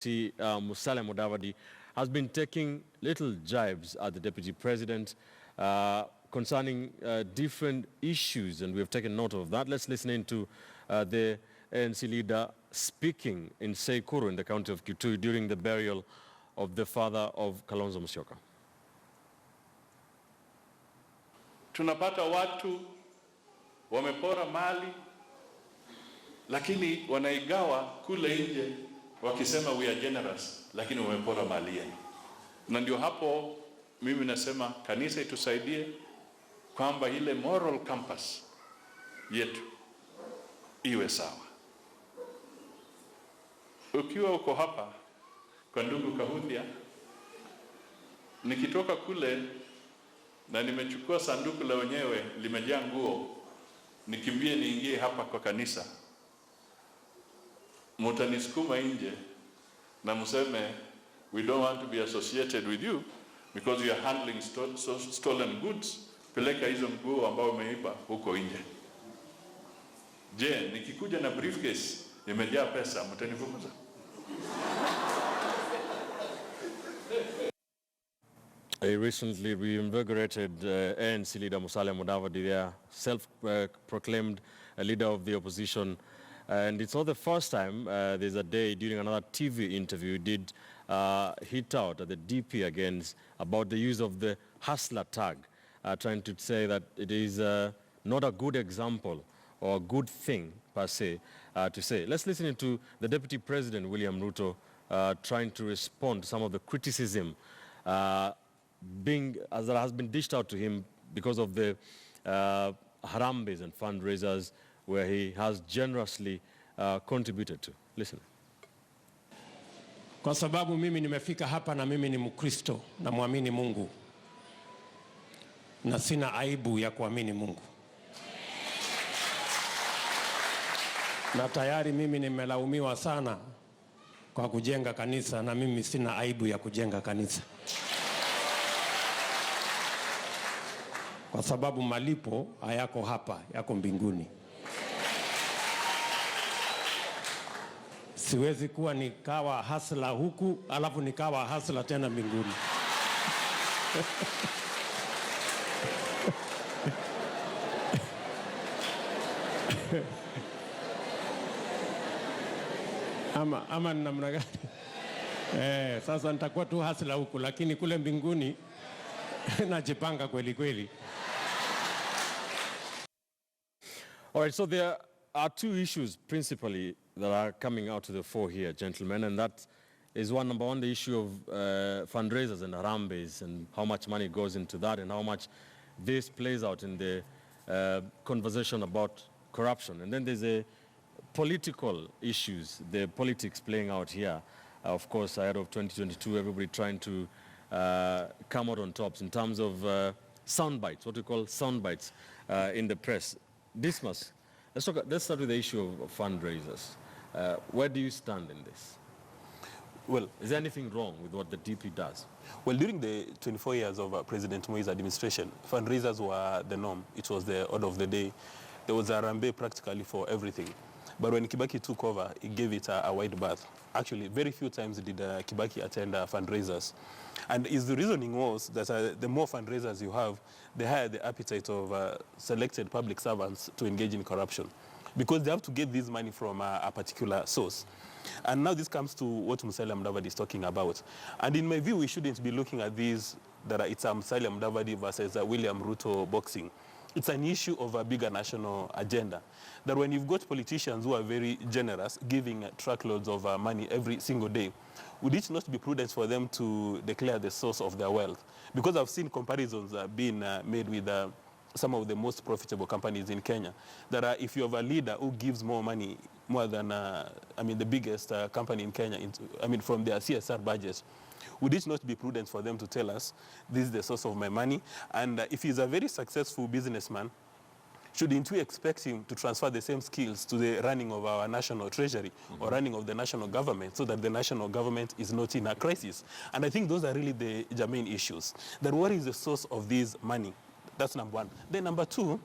Musalia Mudavadi has been taking little jibes at the Deputy President concerning different issues, and we have taken note of that. Let's listen in to the ANC leader speaking in Seikuru in the county of Kitui during the burial of the father of Kalonzo Musyoka. Tunapata watu wamepora mali lakini wanaigawa kule nje wakisema we are generous, lakini wamepora mali yenu. Na ndio hapo mimi nasema kanisa itusaidie kwamba ile moral compass yetu iwe sawa. Ukiwa uko hapa kwa ndugu Kahudhia, nikitoka kule na nimechukua sanduku la wenyewe limejaa nguo, nikimbie niingie hapa kwa kanisa, mutanisukuma nje na museme we don't want to be associated with you because you are handling stolen goods. Peleka hizo nguo ambao umeiba huko nje. Je, nikikuja na briefcase imejaa pesa, mtanifukuza? He recently reinvigorated ANC leader Musalia Mudavadi, their self-proclaimed leader of the opposition. And it's not the first time there's a day during another TV interview he did hit out at the DP against about the use of the hustler tag, trying to say that it is not a good example or a good thing per se to say. Let's listen to the Deputy President William Ruto trying to respond to some of the criticism that has been dished out to him because of the harambes and fundraisers where he has generously contributed to. Listen. Kwa sababu mimi nimefika hapa na mimi ni Mkristo na muamini Mungu. Na sina aibu ya kuamini Mungu. Na tayari mimi nimelaumiwa sana kwa kujenga kanisa, na mimi sina aibu ya kujenga kanisa. Kwa sababu malipo hayako hapa, yako mbinguni. Siwezi kuwa nikawa hasla huku alafu nikawa hasla tena mbinguni. ama namna gani? Sasa nitakuwa tu hasla huku, lakini kule mbinguni najipanga kweli kweli. All right, so there are two issues principally that are coming out to the fore here, gentlemen, and that is number one, the issue of fundraisers and harambes and how much money goes into that and how much this plays out in the conversation about corruption. And then there's a political issues, the politics playing out here. Of course, ahead of 2022, everybody trying to come out on tops in terms of sound bites, what we call sound bites in the press. Dismas, let's start with the issue of fundraisers. Where do you stand in this? Well, is there anything wrong with what the DP does? Well, during the 24 years of President Moi's administration, fundraisers were the norm. It was the order of the day. There was a rambe practically for everything. But when Kibaki took over, he gave it a wide berth. Actually, very few times did Kibaki attend fundraisers. And the reasoning was that the more fundraisers you have, the higher the appetite of selected public servants to engage in corruption. Because they have to get this money from a particular source. And now this comes to what Musalia Mudavadi is talking about. And in my view, we shouldn't be looking at this, that it's Musalia Mudavadi versus William Ruto boxing. It's an issue of a bigger national agenda. That when you've got politicians who are very generous, giving truckloads of money every single day, would it not be prudent for them to declare the source of their wealth? Because I've seen comparisons being made with some of the most profitable companies in Kenya. That if you have a leader who gives more money, more than, the biggest company in Kenya, from their CSR budget, would it not be prudent for them to tell us, this is the source of my money? And if he's a very successful businessman, shouldn't we expect him to transfer the same skills to the running of our national treasury or running of the national government so that the national government is not in a crisis? And I think those are really the main issues. That what is the source of this money? That's number one. Then number two,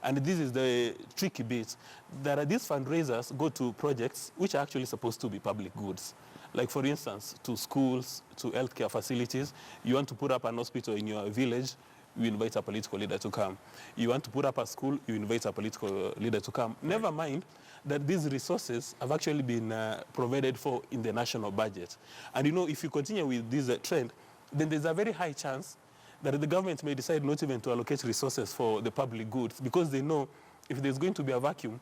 and this is the tricky bit, that these fundraisers go to projects which are actually supposed to be public goods. Like for instance, to schools, to healthcare facilities, you want to put up an hospital in your village, you invite a political leader to come. You want to put up a school, you invite a political leader to come. Right. Never mind that these resources have actually been provided for in the national budget. And you know, if you continue with this trend, then there's a very high chance that the government may decide not even to allocate resources for the public goods, because they know if there's going to be a vacuum,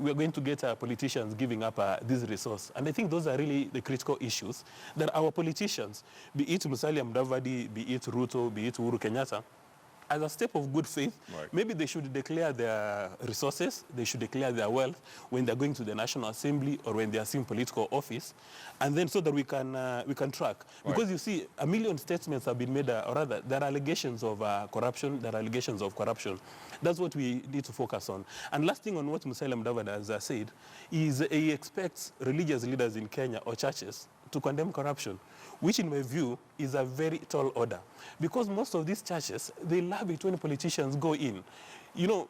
we are going to get politicians giving up this resource. And I think those are really the critical issues that our politicians, be it Musalia Mudavadi, be it Ruto, be it Uhuru Kenyatta, as a step of good faith, right, maybe they should declare their resources, they should declare their wealth when they're going to the National Assembly or when they are seeing political office, and then so that we can track. Right. Because you see, a million statements have been made, or rather, there are allegations of corruption, there are allegations of corruption. That's what we need to focus on. And last thing on what Musalia Mudavadi has said is he expects religious leaders in Kenya or churches to condemn corruption, which in my view is a very tall order. Because most of these churches, they love it when politicians go in. You know,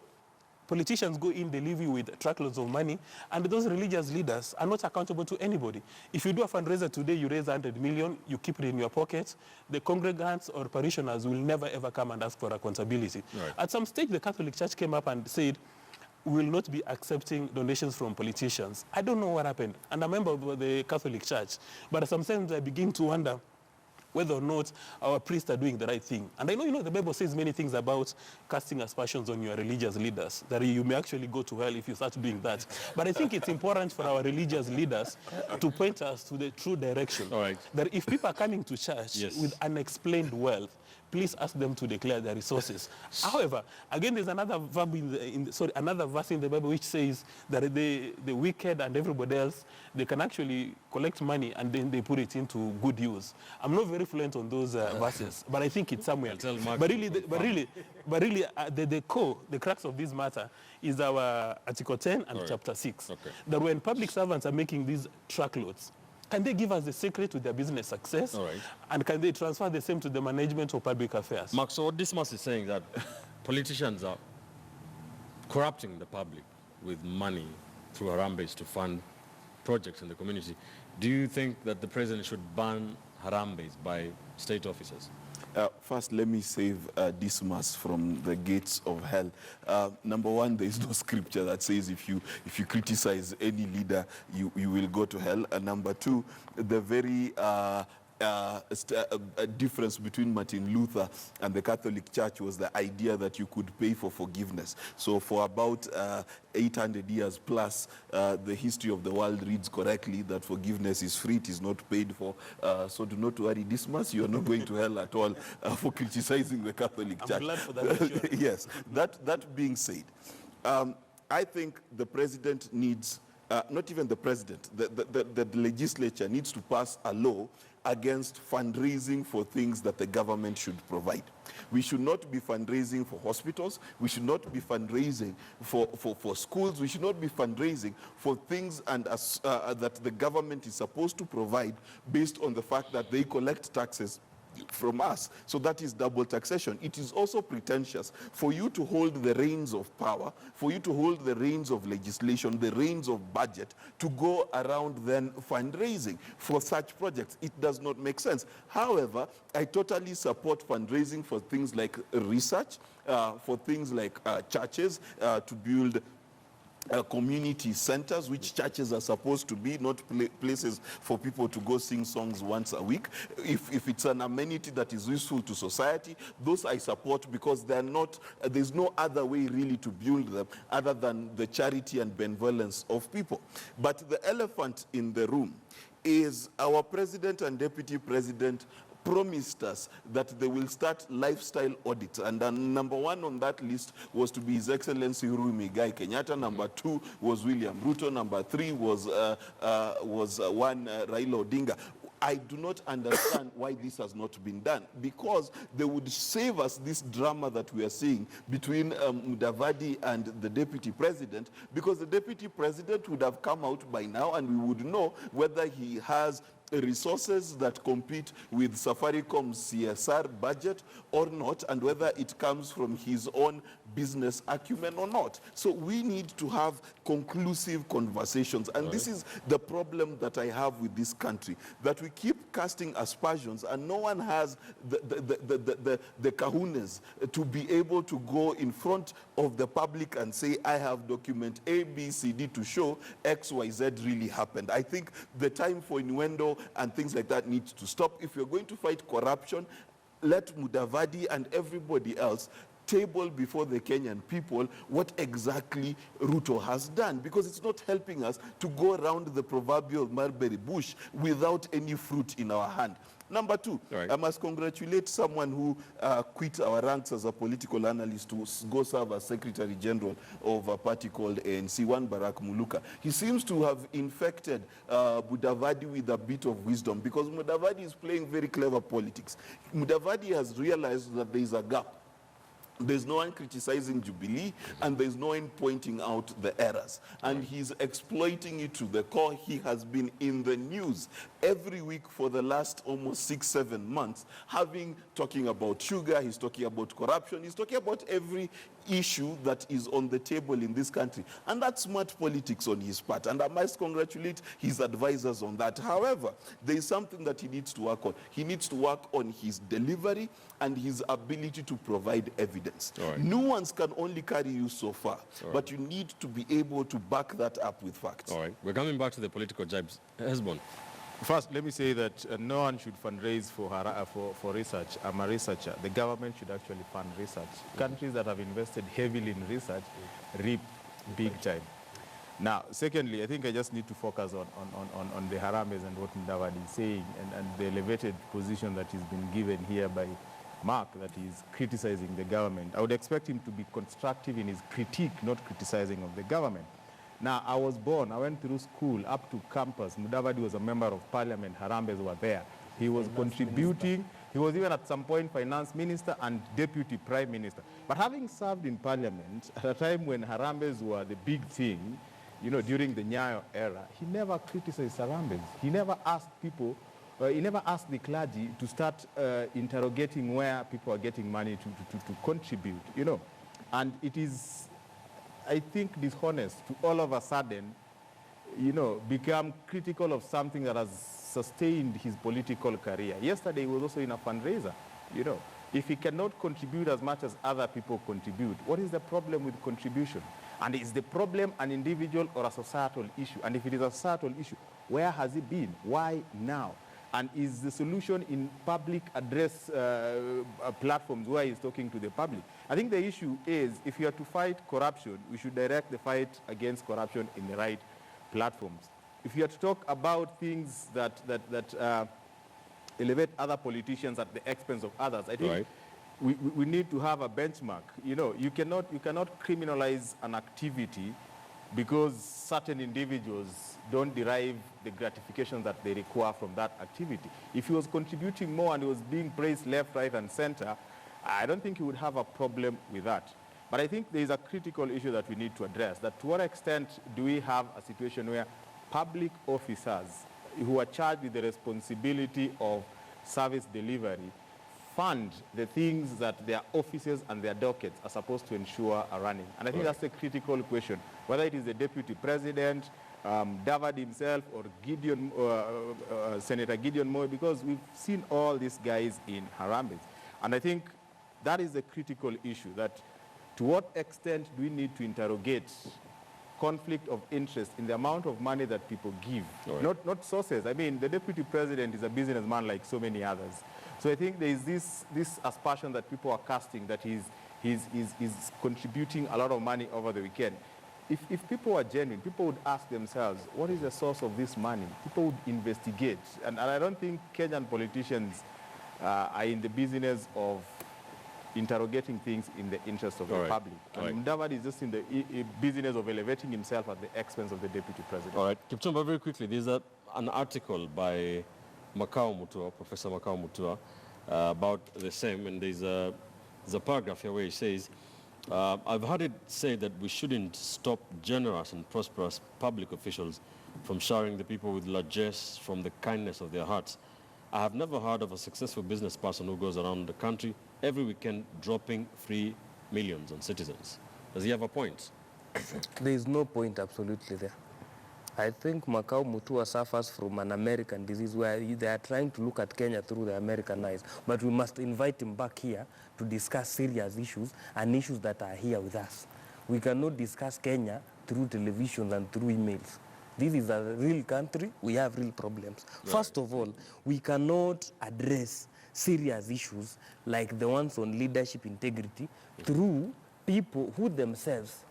politicians go in, they leave you with truckloads of money, and those religious leaders are not accountable to anybody. If you do a fundraiser today, you raise 100 million, you keep it in your pocket, the congregants or parishioners will never ever come and ask for accountability. Right. At some stage, the Catholic Church came up and said, we will not be accepting donations from politicians. I don't know what happened. And I'm a member of the Catholic Church. But sometimes I begin to wonder whether or not our priests are doing the right thing. And I know, you know, the Bible says many things about casting aspersions on your religious leaders, that you may actually go to hell if you start doing that. But I think it's important for our religious leaders to point us to the true direction. All right. That if people are coming to church, yes, with unexplained wealth, please ask them to declare their resources. However, again, there's another verb another verse in the Bible which says that the wicked and everybody else, they can actually collect money and then they put it into good use. I'm not very fluent on those verses, but I think it's somewhere. But really, the core, the crux of this matter is our Article 10 and Chapter 6. Okay. That when public servants are making these truckloads, can they give us the secret to their business success? All right. And can they transfer the same to the management of public affairs? Mark, so what this must is saying that politicians are corrupting the public with money through Harambes to fund projects in the community. Do you think that the president should ban Harambes by state officers? First, let me save Dismas from the gates of hell. Number one, there is no scripture that says if you criticize any leader, you will go to hell. And number two, the very difference between Martin Luther and the Catholic Church was the idea that you could pay for forgiveness. So for about 800 years plus, the history of the world reads correctly that forgiveness is free, it is not paid for. So do not worry, Dismas, you are not going to hell at all for criticizing the Catholic Church. I'm glad for that. Yes, that being said, I think the president needs, not even the president, the legislature needs to pass a law against fundraising for things that the government should provide. We should not be fundraising for hospitals. We should not be fundraising for schools. We should not be fundraising for things that the government is supposed to provide based on the fact that they collect taxes from us. So that is double taxation. It is also pretentious for you to hold the reins of power, for you to hold the reins of legislation, the reins of budget, to go around then fundraising for such projects. It does not make sense. However, I totally support fundraising for things like research, for things like churches, to build community centers, which churches are supposed to be, not places for people to go sing songs once a week. If it's an amenity that is useful to society, those I support, because they're not, there's no other way really to build them other than the charity and benevolence of people. But the elephant in the room is our president and deputy president promised us that they will start lifestyle audits, and number one on that list was to be His Excellency Uhuru Muigai Kenyatta. Number two was William Ruto. Number three was Raila Odinga. I do not understand why this has not been done, because they would save us this drama that we are seeing between Mudavadi and the deputy president, because the deputy president would have come out by now and we would know whether he has resources that compete with Safaricom's CSR budget or not, and whether it comes from his own business acumen or not. So we need to have conclusive conversations. And this is the problem that I have with this country, that we keep casting aspersions and no one has the kahunas to be able to go in front of the public and say, I have document A, B, C, D to show X, Y, Z really happened. I think the time for innuendo and things like that needs to stop. If you're going to fight corruption, let Mudavadi and everybody else table before the Kenyan people what exactly Ruto has done, because it's not helping us to go around the proverbial mulberry bush without any fruit in our hand. Number two, I must congratulate someone who quit our ranks as a political analyst to go serve as Secretary General of a party called ANC, One Barak Muluka. He seems to have infected Mudavadi with a bit of wisdom, because Mudavadi is playing very clever politics. Mudavadi has realized that there is a gap. There's no one criticizing Jubilee, and there's no one pointing out the errors. And he's exploiting it to the core. He has been in the news every week for the last almost 6-7 months, talking about sugar, he's talking about corruption, he's talking about every issue that is on the table in this country. And that's smart politics on his part. And I must congratulate his advisors on that. However, there is something that he needs to work on. He needs to work on his delivery and his ability to provide evidence. Nuance can only carry you so far, but you need to be able to back that up with facts. All right, we're coming back to the political jibes. Hesbon. First, let me say that no one should fundraise for research. I'm a researcher. The government should actually fund research. Countries that have invested heavily in research reap big time. Now, secondly, I think I just need to focus on the Harambes and what Mudavadi is saying, and the elevated position that has been given here by Mark, that he's criticizing the government. I would expect him to be constructive in his critique, not criticizing of the government. Now, I was born, I went through school up to campus. Mudavadi was a member of parliament. Harambes were there. He was contributing. He was even at some point finance minister and deputy prime minister. But having served in parliament at a time when Harambes were the big thing, you know, during the Nyayo era, he never criticized Harambes. He never asked people, he never asked the clergy to start interrogating where people are getting money to contribute, you know. And it is, I think, dishonest to all of a sudden, you know, become critical of something that has sustained his political career. Yesterday, he was also in a fundraiser, you know. If he cannot contribute as much as other people contribute, what is the problem with contribution? And is the problem an individual or a societal issue? And if it is a societal issue, where has it been? Why now? And is the solution in public address platforms where he's talking to the public? I think the issue is, if you are to fight corruption, we should direct the fight against corruption in the right platforms. If you are to talk about things that elevate other politicians at the expense of others, I think we need to have a benchmark. You know, you cannot criminalize an activity because certain individuals don't derive the gratification that they require from that activity. If he was contributing more and he was being praised left, right, and center, I don't think he would have a problem with that. But I think there is a critical issue that we need to address, that to what extent do we have a situation where public officers who are charged with the responsibility of service delivery fund the things that their offices and their dockets are supposed to ensure are running. And I think that's a critical question, whether it is the deputy president, Davad himself, or Gideon, Senator Gideon Moy, because we've seen all these guys in Harambes. And I think that is a critical issue, that to what extent do we need to interrogate conflict of interest in the amount of money that people give, not sources. I mean, the deputy president is a businessman like so many others. So I think there is this aspersion that people are casting that he's contributing a lot of money over the weekend. If people are genuine, people would ask themselves, what is the source of this money? People would investigate. And I don't think Kenyan politicians are in the business of interrogating things in the interest of the public. And Mudavadi is just in the business of elevating himself at the expense of the deputy president. All right, Kipchumba, very quickly, there's an article by Makao Mutua, Professor Makao Mutua, about the same, and there's a paragraph here where he says, I've heard it say that we shouldn't stop generous and prosperous public officials from showering the people with largesse from the kindness of their hearts. I have never heard of a successful business person who goes around the country every weekend dropping free millions on citizens. Does he have a point? There is no point absolutely there. I think Makau Mutua suffers from an American disease where they are trying to look at Kenya through the American eyes. But we must invite him back here to discuss serious issues and issues that are here with us. We cannot discuss Kenya through television and through emails. This is a real country. We have real problems. Right. First of all, we cannot address serious issues like the ones on leadership integrity through people who themselves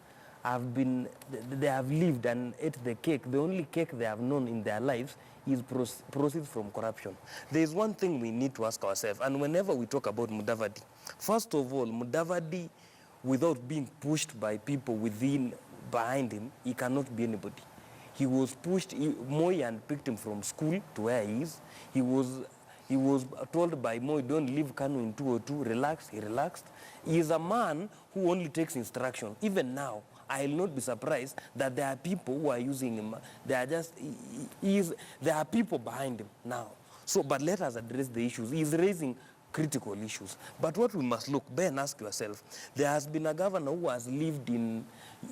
they have lived and ate the cake. The only cake they have known in their lives is proceeds from corruption. There is one thing we need to ask ourselves, and whenever we talk about Mudavadi, first of all, Mudavadi, without being pushed by people behind him, he cannot be anybody. He was pushed, Moi picked him from school to where he is. He was told by Moi, don't leave Kanu in 202, relax, he relaxed. He is a man who only takes instruction. Even now, I will not be surprised that there are people who are using him. There are people behind him now. So, but let us address the issues. He is raising critical issues. But what we must look, Ben, ask yourself, there has been a governor who has lived in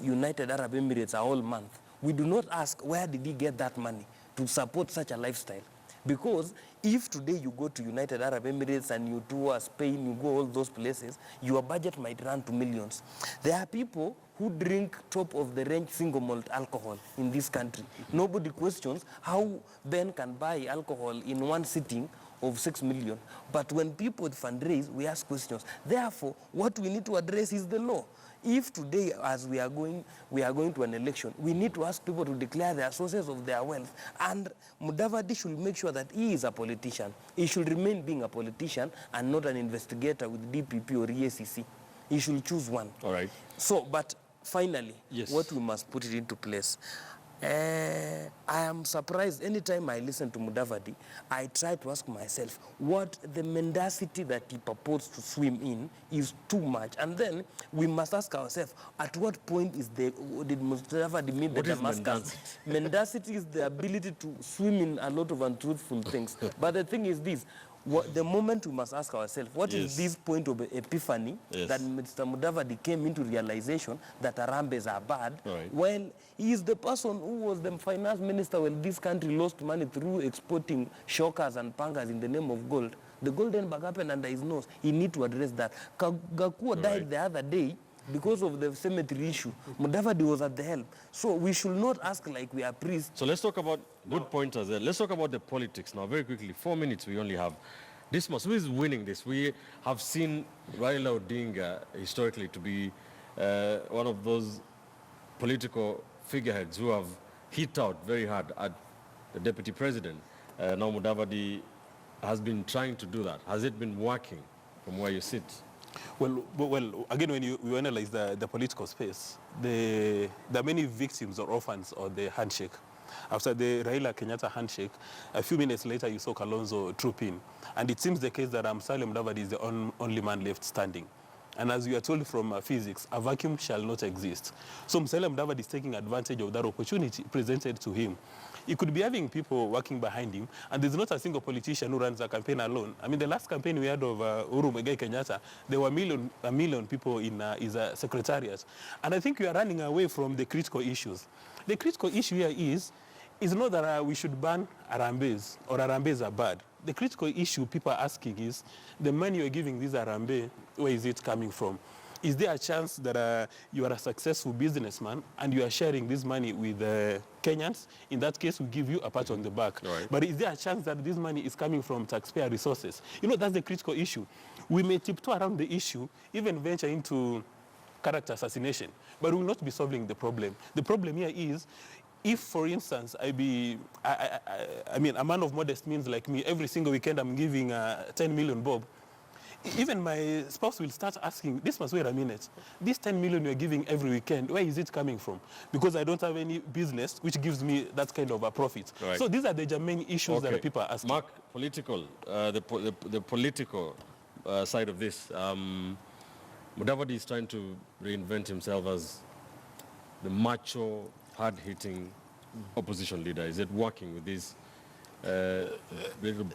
United Arab Emirates a whole month. We do not ask where did he get that money to support such a lifestyle. Because if today you go to United Arab Emirates and you tour Spain, you go all those places, your budget might run to millions. There are people who drink top-of-the-range single malt alcohol in this country. Nobody questions how Ben can buy alcohol in one sitting of 6 million. But when people fundraise, we ask questions. Therefore, what we need to address is the law. If today, as we are going to an election, we need to ask people to declare their sources of their wealth. And Mudavadi should make sure that he is a politician. He should remain being a politician and not an investigator with DPP or EACC. He should choose one. All right. So, but finally, yes, what we must put it into place. I am surprised anytime I listen to Mudavadi, I try to ask myself what the mendacity that he purports to swim in is too much. And then we must ask ourselves, at what point did Mudavadi meet the Damascus? Mendacity is the ability to swim in a lot of untruthful things. But the thing is this, the moment we must ask ourselves, what is this point of epiphany that Mr. Mudavadi came into realization that Harambes are bad, when he is the person who was the finance minister when this country lost money through exporting shockers and pangas in the name of gold. The golden bag happened under his nose. He need to address that. Gakuo died the other day because of the cemetery issue. Mudavadi was at the helm. So we should not ask like we are priests. So let's talk about good pointers there. Let's talk about the politics now very quickly. 4 minutes we only have. Who is winning this? We have seen Raila Odinga historically to be one of those political figureheads who have hit out very hard at the deputy president. Now Mudavadi has been trying to do that. Has it been working from where you sit? Well, again, when you analyze the political space, there are many victims or orphans of the handshake. After the Raila-Kenyatta handshake, a few minutes later, you saw Kalonzo troop in. And it seems the case that Musalia Mudavadi is the only man left standing. And as we are told from physics, a vacuum shall not exist. So Musalia Mudavadi is taking advantage of that opportunity presented to him. He could be having people working behind him, and there's not a single politician who runs a campaign alone. I mean, the last campaign we had of Uhuru Muigai Kenyatta, there were a million people in his secretariat. And I think we are running away from the critical issues. The critical issue here is not that we should ban Harambes or Harambes are bad. The critical issue people are asking is, the money you're giving these Harambes, where is it coming from? Is there a chance that you are a successful businessman and you are sharing this money with Kenyans? In that case, we give you a pat on the back. Right. But is there a chance that this money is coming from taxpayer resources? You know, that's the critical issue. We may tiptoe around the issue, even venture into character assassination, but we will not be solving the problem. The problem here is, if, for instance, I mean, a man of modest means like me, every single weekend I'm giving 10 million bob, even my spouse will start asking, this must wait a minute, this 10 million you're giving every weekend, where is it coming from? Because I don't have any business which gives me that kind of a profit. Right. So these are the main issues that people are asking. Mark, the political side of this, Mudavadi is trying to reinvent himself as the macho, hard-hitting opposition leader. Is it working with these little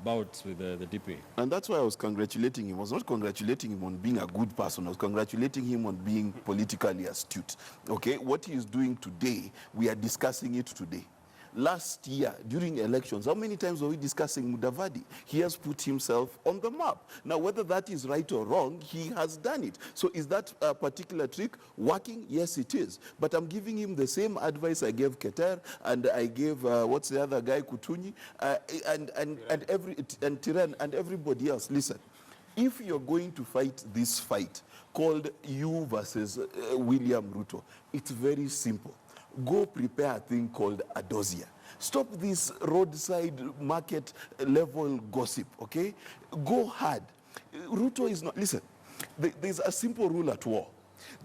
bouts with the DP. And that's why I was congratulating him. I was not congratulating him on being a good person. I was congratulating him on being politically astute. Okay, what he is doing today, we are discussing it today. Last year, during elections, how many times were we discussing Mudavadi? He has put himself on the map. Now, whether that is right or wrong, he has done it. So is that particular trick working? Yes, it is. But I'm giving him the same advice I gave Keter, and I gave, what's the other guy, Kutunyi, and Tiran, and everybody else. Listen, if you're going to fight this fight called you versus William Ruto, it's very simple. Go prepare a thing called a dossier. Stop this roadside market level gossip, okay? Go hard. Ruto is not, listen, there's a simple rule at war,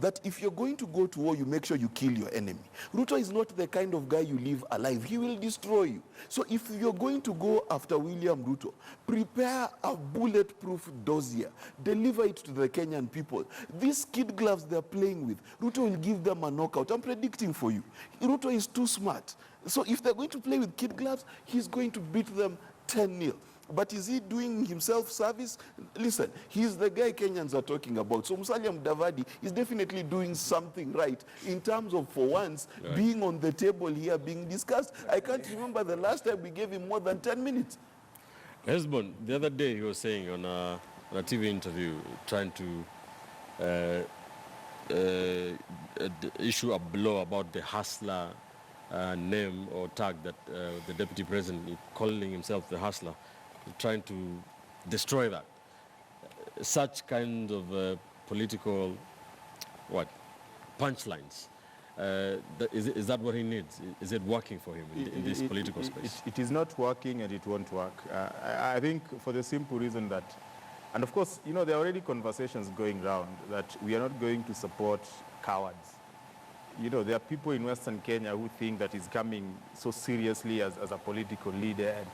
that if you're going to go to war, you make sure you kill your enemy. Ruto is not the kind of guy you leave alive. He will destroy you. So if you're going to go after William Ruto, prepare a bulletproof dossier. Deliver it to the Kenyan people. These kid gloves they're playing with, Ruto will give them a knockout. I'm predicting for you. Ruto is too smart. So if they're going to play with kid gloves, he's going to beat them 10-0. But is he doing himself service? Listen, he's the guy Kenyans are talking about. So Musalia Mudavadi is definitely doing something right in terms of, for once, being on the table here, being discussed. I can't remember the last time we gave him more than 10 minutes. Hesbon, the other day he was saying on a TV interview, trying to issue a blow about the hustler name or tag that the deputy president, calling himself the hustler, trying to destroy that. Such kind of political, punchlines. Is that what he needs? Is it working for him in this political space? It is not working, and it won't work. I think for the simple reason that, and of course, you know, there are already conversations going around that we are not going to support cowards. You know, there are people in Western Kenya who think that he's coming so seriously as a political leader, and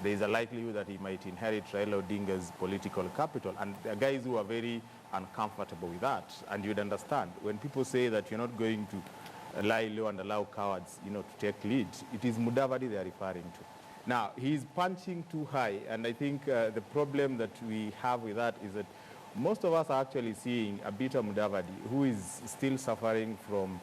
there is a likelihood that he might inherit Raila Odinga's political capital. And there are guys who are very uncomfortable with that. And you'd understand, when people say that you're not going to lie low and allow cowards, you know, to take lead, it is Mudavadi they are referring to. Now, he's punching too high, and I think the problem that we have with that is that most of us are actually seeing a bitter Mudavadi who is still suffering from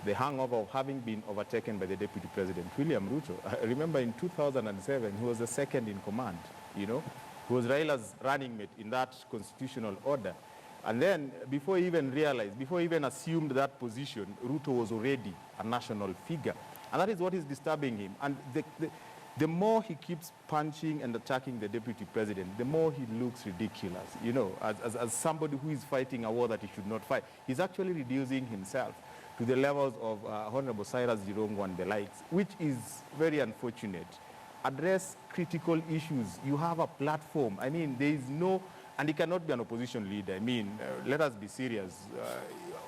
the hangover of having been overtaken by the Deputy President, William Ruto. I remember in 2007, he was the second in command, you know. He was Raila's running mate in that constitutional order. And then, before he even realized, before he even assumed that position, Ruto was already a national figure. And that is what is disturbing him. And the more he keeps punching and attacking the Deputy President, the more he looks ridiculous, you know, as somebody who is fighting a war that he should not fight. He's actually reducing himself to the levels of Honorable Cyrus Jirongo and the likes, which is very unfortunate. Address critical issues. You have a platform. I mean, there is no, and he cannot be an opposition leader. I mean, let us be serious.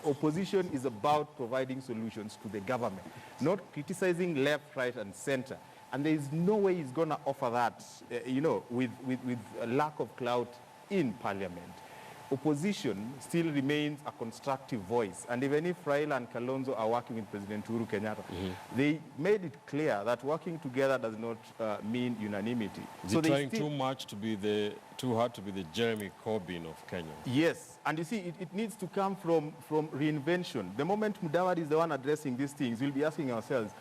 Opposition is about providing solutions to the government, not criticizing left, right, and center. And there is no way he's going to offer that, you know, with a lack of clout in parliament. Opposition still remains a constructive voice. And even if Raila and Kalonzo are working with President Uhuru Kenyatta, they made it clear that working together does not mean unanimity. Is so trying too hard to be the Jeremy Corbyn of Kenya? Yes, and you see, it needs to come from reinvention. The moment Mudavadi is the one addressing these things, we'll be asking ourselves,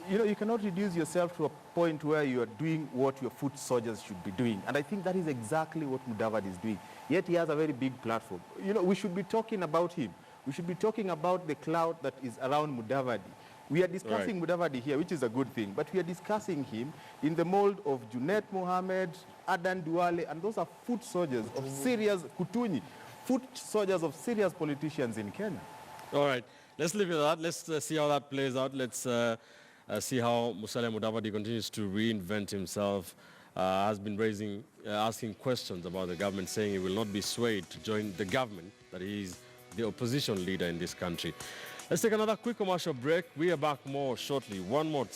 you know, you cannot reduce yourself to a point where you are doing what your foot soldiers should be doing. And I think that is exactly what Mudavadi is doing. Yet he has a very big platform. You know, we should be talking about him. We should be talking about the cloud that is around Mudavadi. We are discussing Mudavadi here, which is a good thing, but we are discussing him in the mold of Junet Mohammed, Adan Duale, and those are foot soldiers of serious, Kutunyi, foot soldiers of serious politicians in Kenya. All right, let's leave it at that. Let's see how that plays out. Let's see how Musalia Mudavadi continues to reinvent himself. Has been asking questions about the government, saying he will not be swayed to join the government, that he is the opposition leader in this country. Let's take another quick commercial break. We are back more shortly. One more time.